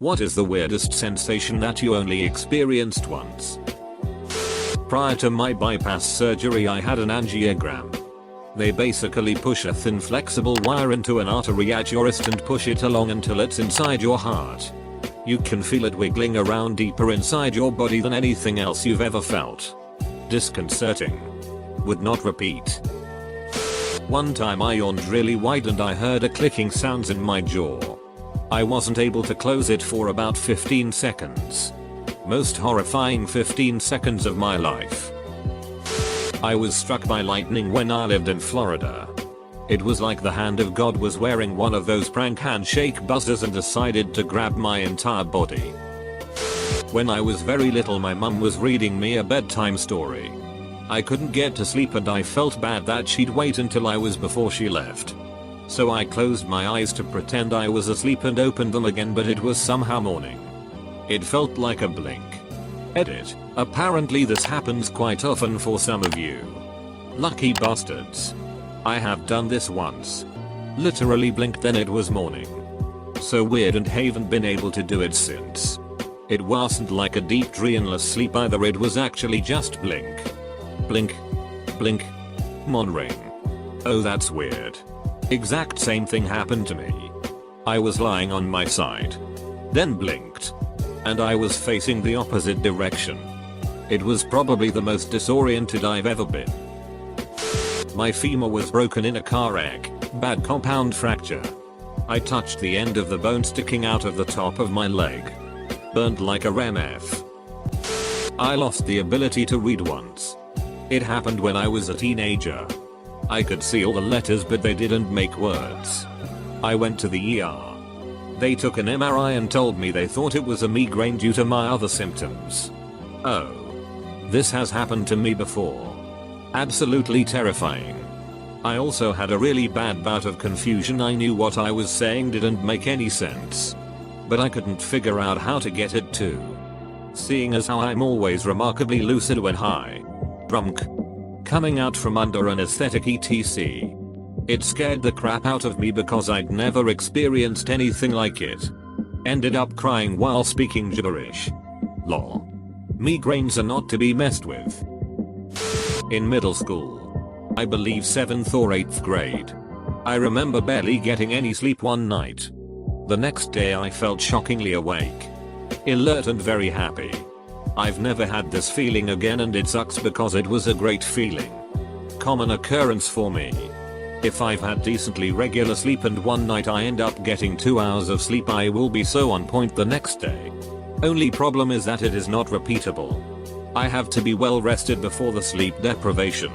What is the weirdest sensation that you only experienced once? Prior to my bypass surgery I had an angiogram. They basically push a thin flexible wire into an artery at your wrist and push it along until it's inside your heart. You can feel it wiggling around deeper inside your body than anything else you've ever felt. Disconcerting. Would not repeat. One time I yawned really wide and I heard a clicking sounds in my jaw. I wasn't able to close it for about 15 seconds. Most horrifying 15 seconds of my life. I was struck by lightning when I lived in Florida. It was like the hand of God was wearing one of those prank handshake buzzers and decided to grab my entire body. When I was very little my mum was reading me a bedtime story. I couldn't get to sleep and I felt bad that she'd wait until I was before she left. So I closed my eyes to pretend I was asleep and opened them again, but it was somehow morning. It felt like a blink. Edit. Apparently this happens quite often for some of you. Lucky bastards. I have done this once. Literally blinked then it was morning. So weird and haven't been able to do it since. It wasn't like a deep dreamless sleep either, it was actually just blink. Blink. Blink. Mon-ring. Oh that's weird. Exact same thing happened to me. I was lying on my side. Then blinked. And I was facing the opposite direction. It was probably the most disoriented I've ever been. My femur was broken in a car wreck, bad compound fracture. I touched the end of the bone sticking out of the top of my leg. Burnt like a RMF. I lost the ability to read once. It happened when I was a teenager. I could see all the letters but they didn't make words. I went to the ER. They took an MRI and told me they thought it was a migraine due to my other symptoms. Oh. This has happened to me before. Absolutely terrifying. I also had a really bad bout of confusion. I knew what I was saying didn't make any sense. But I couldn't figure out how to get it to. Seeing as how I'm always remarkably lucid when high. Drunk. Coming out from under anesthetic etc. It scared the crap out of me because I'd never experienced anything like it. Ended up crying while speaking gibberish. Lol. Migraines are not to be messed with. In middle school. I believe 7th or 8th grade. I remember barely getting any sleep one night. The next day I felt shockingly awake. Alert and very happy. I've never had this feeling again and it sucks because it was a great feeling. Common occurrence for me. If I've had decently regular sleep and one night I end up getting 2 hours of sleep I will be so on point the next day. Only problem is that it is not repeatable. I have to be well rested before the sleep deprivation.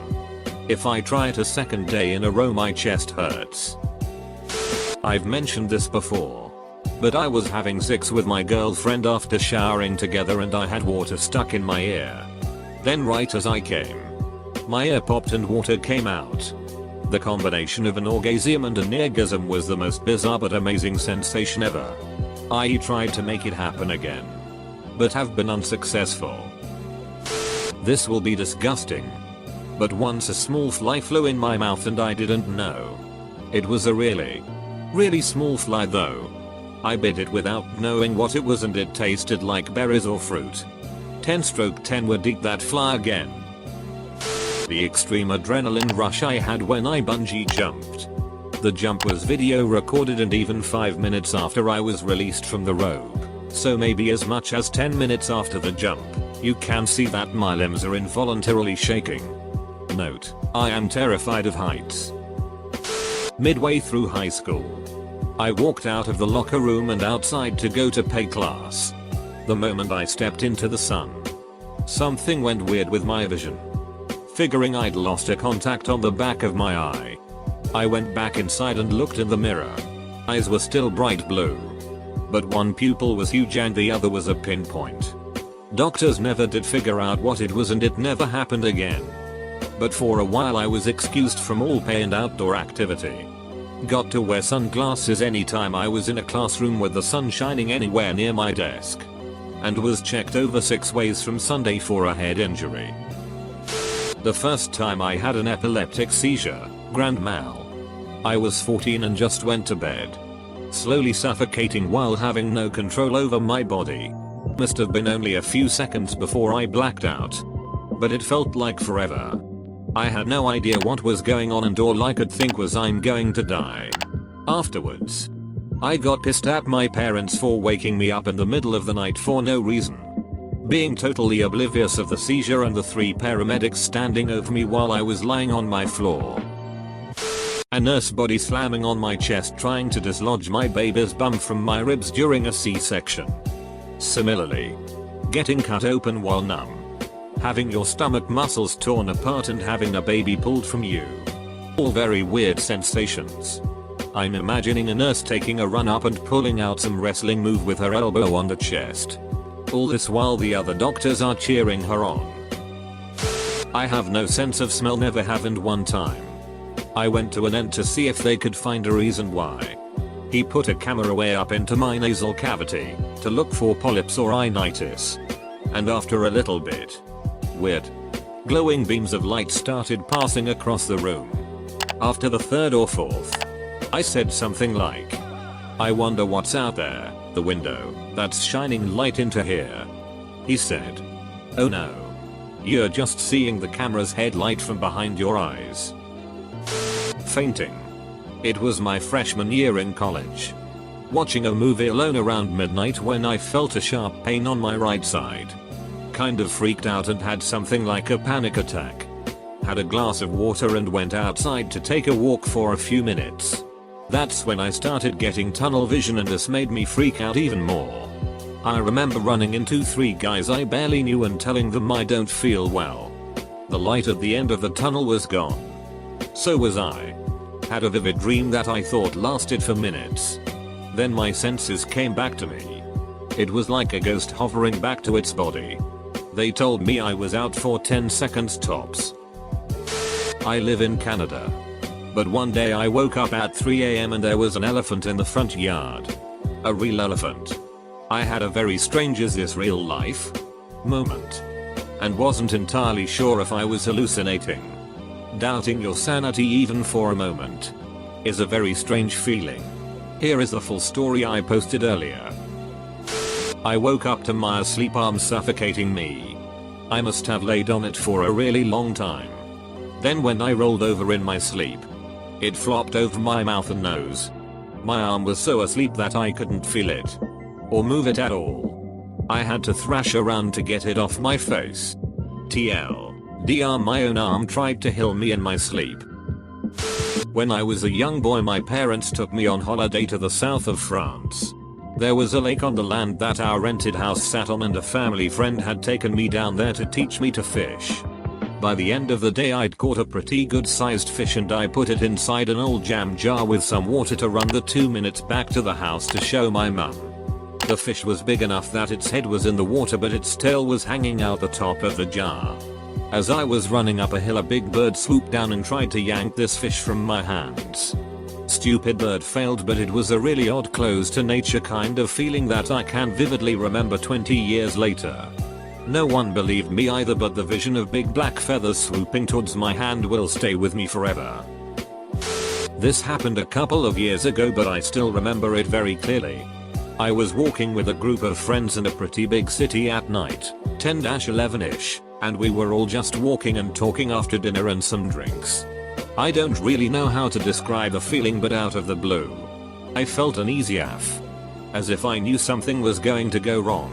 If I try it a second day in a row my chest hurts. I've mentioned this before. But I was having sex with my girlfriend after showering together and I had water stuck in my ear. Then right as I came, my ear popped and water came out. The combination of an orgasm and an orgasm was the most bizarre but amazing sensation ever. I tried to make it happen again. But have been unsuccessful. This will be disgusting. But once a small fly flew in my mouth and I didn't know. It was a really small fly though. I bit it without knowing what it was and it tasted like berries or fruit. 10/10 would eat that fly again. The extreme adrenaline rush I had when I bungee jumped. The jump was video recorded and even 5 minutes after I was released from the rope. So maybe as much as 10 minutes after the jump, you can see that my limbs are involuntarily shaking. Note, I am terrified of heights. Midway through high school, I walked out of the locker room and outside to go to pay class. The moment I stepped into the sun, something went weird with my vision. Figuring I'd lost a contact on the back of my eye, I went back inside and looked in the mirror. Eyes were still bright blue. But one pupil was huge and the other was a pinpoint. Doctors never did figure out what it was and it never happened again. But for a while I was excused from all pay and outdoor activity. Got to wear sunglasses anytime I was in a classroom with the sun shining anywhere near my desk. And was checked over 6 ways from Sunday for a head injury. The first time I had an epileptic seizure, grand mal. I was 14 and just went to bed. slowly suffocating while having no control over my body. Must have been only a few seconds before I blacked out. But it felt like forever. I had no idea what was going on and all I could think was I'm going to die. Afterwards, I got pissed at my parents for waking me up in the middle of the night for no reason. Being totally oblivious of the seizure and the 3 paramedics standing over me while I was lying on my floor. A nurse body slamming on my chest trying to dislodge my baby's bum from my ribs during a C-section. Similarly, getting cut open while numb. Having your stomach muscles torn apart and having a baby pulled from you. All very weird sensations. I'm imagining a nurse taking a run up and pulling out some wrestling move with her elbow on the chest. All this while the other doctors are cheering her on. I have no sense of smell, never have, and one time I went to an ent to see if they could find a reason why. He put a camera way up into my nasal cavity to look for polyps or rhinitis. And after a little bit, weird glowing beams of light started passing across the room. After the 3rd or 4th, I said something like, "I wonder what's out there, the window, that's shining light into here." He said, "Oh no. You're just seeing the camera's headlight from behind your eyes." Fainting. It was my freshman year in college. Watching a movie alone around midnight when I felt a sharp pain on my right side. Kind of freaked out and had something like a panic attack. Had a glass of water and went outside to take a walk for a few minutes. That's when I started getting tunnel vision and this made me freak out even more. I remember running into 3 guys I barely knew and telling them I don't feel well. The light at the end of the tunnel was gone. So was I. Had a vivid dream that I thought lasted for minutes. Then my senses came back to me. It was like a ghost hovering back to its body. They told me I was out for 10 seconds tops. I live in Canada. But one day I woke up at 3 AM and there was an elephant in the front yard. A real elephant. I had a very strange "is this real life?" moment. And wasn't entirely sure if I was hallucinating. Doubting your sanity even for a moment is a very strange feeling. Here is the full story I posted earlier. I woke up to my sleep arm suffocating me. I must have laid on it for a really long time. Then when I rolled over in my sleep, it flopped over my mouth and nose. My arm was so asleep that I couldn't feel it or move it at all. I had to thrash around to get it off my face. TLDR, my own arm tried to heal me in my sleep. When I was a young boy, my parents took me on holiday to the south of France. There was a lake on the land that our rented house sat on and a family friend had taken me down there to teach me to fish. By the end of the day I'd caught a pretty good sized fish and I put it inside an old jam jar with some water to run the 2 minutes back to the house to show my mum. The fish was big enough that its head was in the water but its tail was hanging out the top of the jar. As I was running up a hill, a big bird swooped down and tried to yank this fish from my hands. Stupid bird failed, but it was a really odd close to nature kind of feeling that I can vividly remember 20 years later. No one believed me either, but the vision of big black feathers swooping towards my hand will stay with me forever. This happened a couple of years ago, but I still remember it very clearly. I was walking with a group of friends in a pretty big city at night, 10-11ish, and we were all just walking and talking after dinner and some drinks. I don't really know how to describe the feeling, but out of the blue, I felt uneasy AF. As if I knew something was going to go wrong.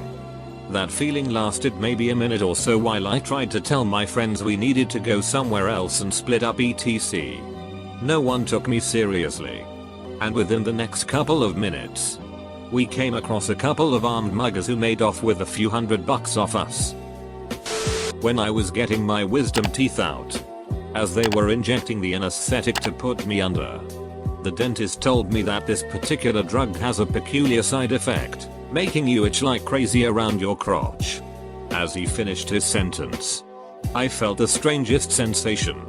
That feeling lasted maybe a minute or so while I tried to tell my friends we needed to go somewhere else and split up etc. No one took me seriously. And within the next couple of minutes, we came across a couple of armed muggers who made off with a few $100 off us. When I was getting my wisdom teeth out, as they were injecting the anesthetic to put me under, the dentist told me that this particular drug has a peculiar side effect, making you itch like crazy around your crotch. As he finished his sentence, I felt the strangest sensation.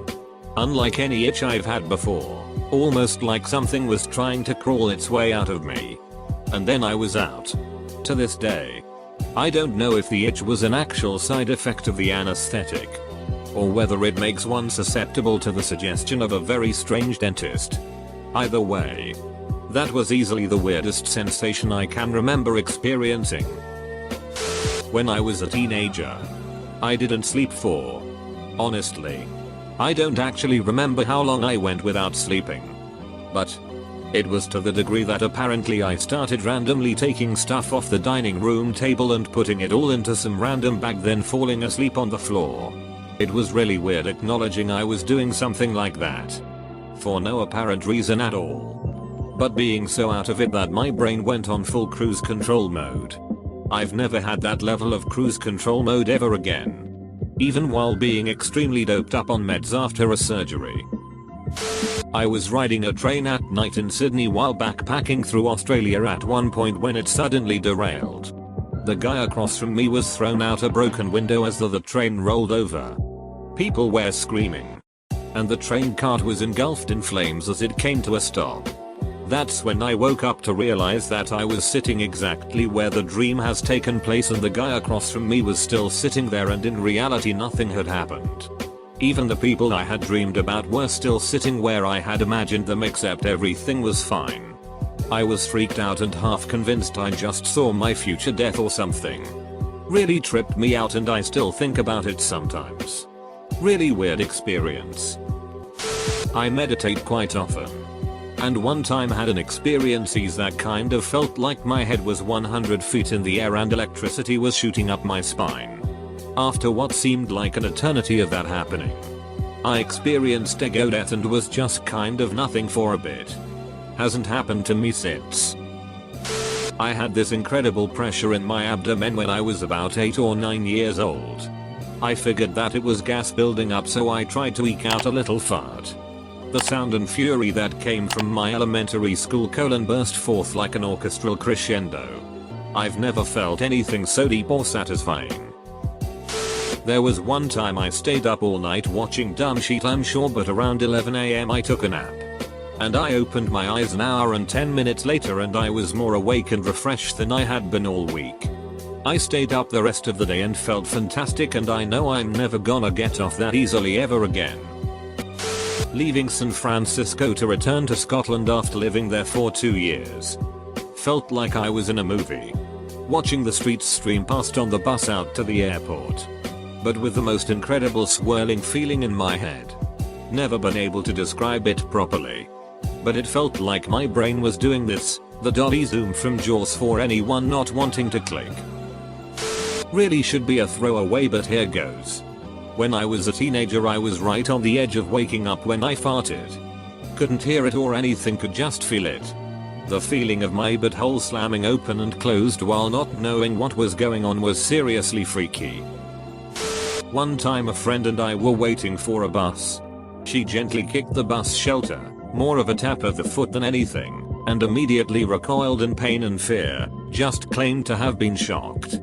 Unlike any itch I've had before, almost like something was trying to crawl its way out of me. And then I was out. To this day, I don't know if the itch was an actual side effect of the anesthetic, or whether it makes one susceptible to the suggestion of a very strange dentist. Either way, That was easily the weirdest sensation I can remember experiencing. When I was a teenager, I didn't sleep for. Honestly, I don't actually remember how long I went without sleeping. But it was to the degree that apparently I started randomly taking stuff off the dining room table and putting it all into some random bag, then falling asleep on the floor. It was really weird acknowledging I was doing something like that. For no apparent reason at all. But being so out of it that my brain went on full cruise control mode. I've never had that level of cruise control mode ever again. Even while being extremely doped up on meds after a surgery. I was riding a train at night in Sydney while backpacking through Australia at one point when it suddenly derailed. The guy across from me was thrown out a broken window as the train rolled over. People were screaming. And the train cart was engulfed in flames as it came to a stop. That's when I woke up to realize that I was sitting exactly where the dream has taken place and the guy across from me was still sitting there, and in reality nothing had happened. Even the people I had dreamed about were still sitting where I had imagined them, except everything was fine. I was freaked out and half convinced I just saw my future death or something. Really tripped me out and I still think about it sometimes. Really weird experience. I meditate quite often. And one time had an experience that kind of felt like my head was 100 feet in the air and electricity was shooting up my spine. After what seemed like an eternity of that happening, I experienced ego death and was just kind of nothing for a bit. Hasn't happened to me since. I had this incredible pressure in my abdomen when I was about 8 or 9 years old. I figured that it was gas building up, so I tried to eke out a little fart. The sound and fury that came from my elementary school colon burst forth like an orchestral crescendo. I've never felt anything so deep or satisfying. There was one time I stayed up all night watching dumb shit, I'm sure, but around 11 AM I took a nap. And I opened my eyes an hour and 10 minutes later and I was more awake and refreshed than I had been all week. I stayed up the rest of the day and felt fantastic, and I know I'm never gonna get off that easily ever again. Leaving San Francisco to return to Scotland after living there for 2 years. Felt like I was in a movie. Watching the streets stream past on the bus out to the airport. But with the most incredible swirling feeling in my head. Never been able to describe it properly. But it felt like my brain was doing this, the dolly zoom from Jaws for anyone not wanting to click. Really should be a throwaway, but here goes. When I was a teenager I was right on the edge of waking up when I farted. Couldn't hear it or anything, could just feel it. The feeling of my butthole slamming open and closed while not knowing what was going on was seriously freaky. One time a friend and I were waiting for a bus. She gently kicked the bus shelter, more of a tap of the foot than anything, and immediately recoiled in pain and fear, just claimed to have been shocked.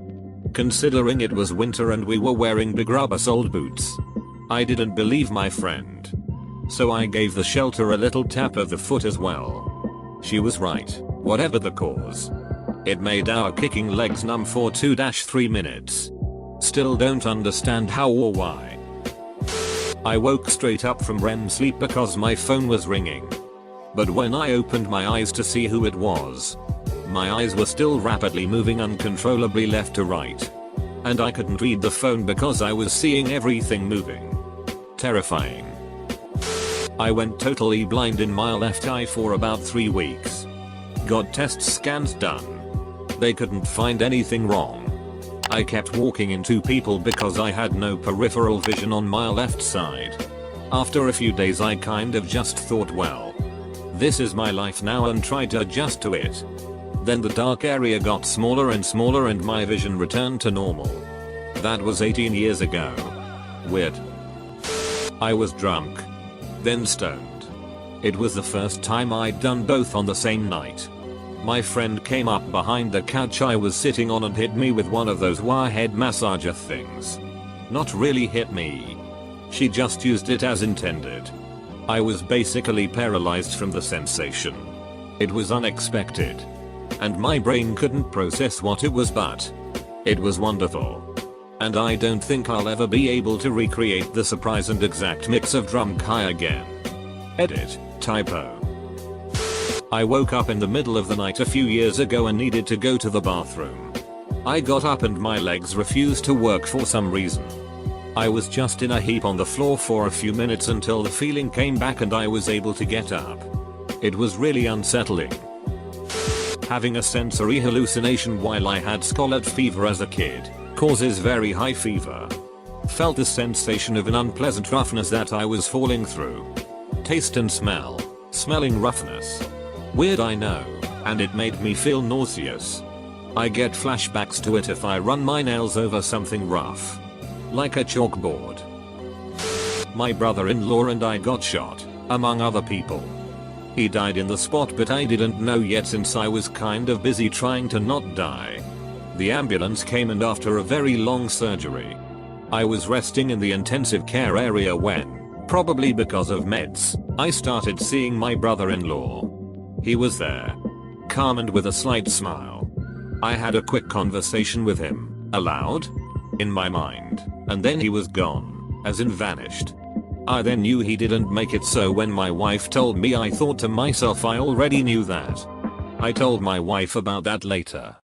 Considering it was winter and we were wearing big rubber-soled boots. I didn't believe my friend. So I gave the shelter a little tap of the foot as well. She was right, whatever the cause. It made our kicking legs numb for 2-3 minutes. Still don't understand how or why. I woke straight up from REM sleep because my phone was ringing. But when I opened my eyes to see who it was, my eyes were still rapidly moving uncontrollably left to right. And I couldn't read the phone because I was seeing everything moving. Terrifying. I went totally blind in my left eye for about 3 weeks. Got test scans done. They couldn't find anything wrong. I kept walking into people because I had no peripheral vision on my left side. After a few days I kind of just thought, well, this is my life now, and tried to adjust to it. Then the dark area got smaller and smaller and my vision returned to normal. That was 18 years ago. Weird. I was drunk. Then stoned. It was the first time I'd done both on the same night. My friend came up behind the couch I was sitting on and hit me with one of those wire head massager things. Not really hit me. She just used it as intended. I was basically paralyzed from the sensation. It was unexpected. And my brain couldn't process what it was, but it was wonderful. And I don't think I'll ever be able to recreate the surprise and exact mix of drunk high again. Edit, typo. I woke up in the middle of the night a few years ago and needed to go to the bathroom. I got up and my legs refused to work for some reason. I was just in a heap on the floor for a few minutes until the feeling came back and I was able to get up. It was really unsettling. Having a sensory hallucination while I had scarlet fever as a kid causes very high fever. Felt the sensation of an unpleasant roughness that I was falling through. Taste and smell. Smelling roughness. Weird, I know, and it made me feel nauseous. I get flashbacks to it if I run my nails over something rough. Like a chalkboard. My brother-in-law and I got shot, among other people. He died in the spot but I didn't know yet since I was kind of busy trying to not die. The ambulance came and after a very long surgery. I was resting in the intensive care area when, probably because of meds, I started seeing my brother-in-law. He was there. Calm and with a slight smile. I had a quick conversation with him, aloud, in my mind, and then he was gone, as in vanished. I then knew he didn't make it, so when my wife told me I thought to myself I already knew that. I told my wife about that later.